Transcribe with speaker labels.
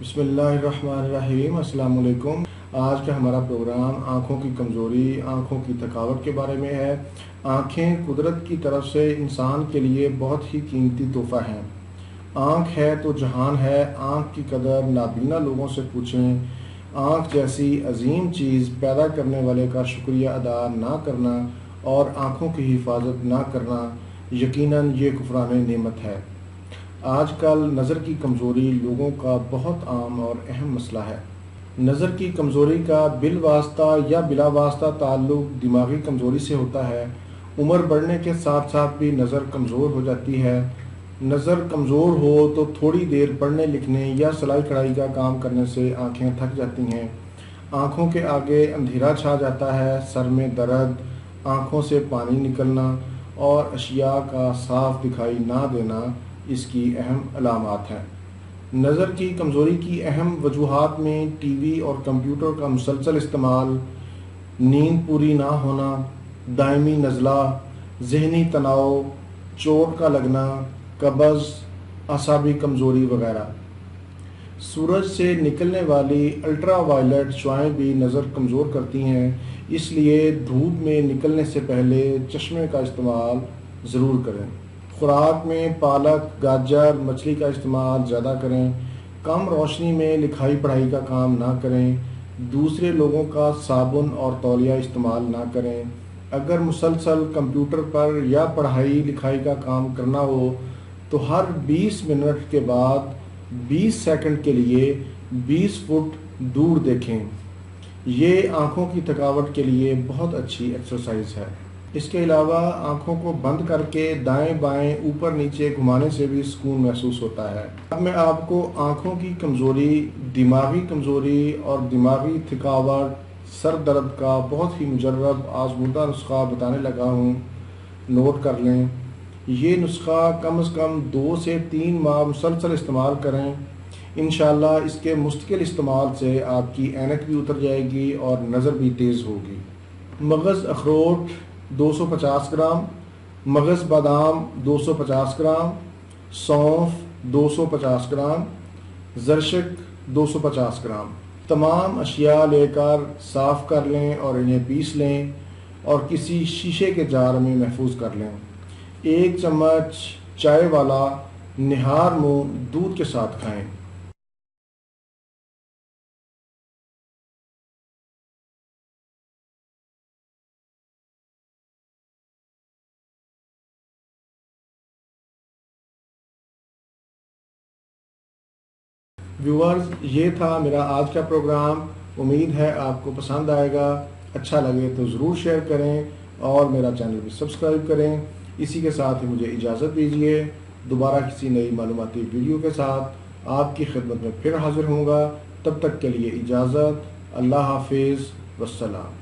Speaker 1: बिस्मिल्लाहिर्रहमानिर्रहीम। अस्सलाम वालेकुम। आज का हमारा प्रोग्राम आँखों की कमज़ोरी, आँखों की थकावट के बारे में है। आँखें कुदरत की तरफ से इंसान के लिए बहुत ही कीमती तोहफ़ा हैं। आँख है तो जहान है, आँख की कदर नाबीना लोगों से पूछें। आँख जैसी अजीम चीज़ पैदा करने वाले का शुक्रिया अदा ना करना और आँखों की हिफाजत ना करना यकीनन ये कुफरान नेमत है। आजकल नज़र की कमज़ोरी लोगों का बहुत आम और अहम मसला है। नज़र की कमज़ोरी का बिल वास्ता या बिला वास्ता ताल्लुक़ दिमागी कमज़ोरी से होता है। उम्र बढ़ने के साथ साथ भी नज़र कमज़ोर हो जाती है। नज़र कमज़ोर हो तो थोड़ी देर पढ़ने लिखने या सिलाई कढ़ाई का काम करने से आँखें थक जाती हैं। आँखों के आगे अंधेरा छा जाता है, सर में दर्द, आँखों से पानी निकलना और अशिया का साफ दिखाई ना देना इसकी अहम अलामात हैं। नज़र की कमज़ोरी की अहम वजूहात में टीवी और कंप्यूटर का मुसलसल इस्तेमाल, नींद पूरी ना होना, दायमी नज़ला, ज़हनी तनाव, चोट का लगना, कब्ज़, असाबी कमज़ोरी वगैरह। सूरज से निकलने वाली अल्ट्रा वायलेट शुआएं भी नज़र कमज़ोर करती हैं, इसलिए धूप में निकलने से पहले चश्मे का इस्तेमाल ज़रूर करें। खुराक में पालक, गाजर, मछली का इस्तेमाल ज़्यादा करें। कम रोशनी में लिखाई पढ़ाई का काम ना करें। दूसरे लोगों का साबुन और तौलिया इस्तेमाल ना करें। अगर मुसलसल कंप्यूटर पर या पढ़ाई लिखाई का काम करना हो तो हर 20 मिनट के बाद 20 सेकंड के लिए 20 फुट दूर देखें। ये आँखों की थकावट के लिए बहुत अच्छी एक्सरसाइज है। इसके अलावा आँखों को बंद करके दाएं बाएं ऊपर नीचे घुमाने से भी सुकून महसूस होता है। अब मैं आपको आँखों की कमज़ोरी, दिमागी कमज़ोरी और दिमागी थकावट, सर दर्द का बहुत ही मुजर्रब आज़मूदा नुस्खा बताने लगा हूँ। नोट कर लें। ये नुस्खा कम से कम 2 से 3 माह मुसलसल इस्तेमाल करें। इंशाअल्लाह इसके मुस्तकिल इस्तेमाल से आपकी ऐनक भी उतर जाएगी और नज़र भी तेज़ होगी। मगज़ अखरोट 250 ग्राम, मगज़ बादाम 250 ग्राम, सौंफ 250 ग्राम, ज़रशक 250 ग्राम। तमाम अशिया लेकर साफ़ कर लें और इन्हें पीस लें और किसी शीशे के जार में महफूज कर लें। 1 चम्मच चाय वाला निहार मुँह दूध के साथ खाएं। व्यूअर्स, ये था मेरा आज का प्रोग्राम। उम्मीद है आपको पसंद आएगा। अच्छा लगे तो ज़रूर शेयर करें और मेरा चैनल भी सब्सक्राइब करें। इसी के साथ ही मुझे इजाज़त दीजिए। दोबारा किसी नई मालूमाती वीडियो के साथ आपकी खिदमत में फिर हाज़िर होऊंगा। तब तक के लिए इजाज़त। अल्लाह हाफिज़। वस्सलाम।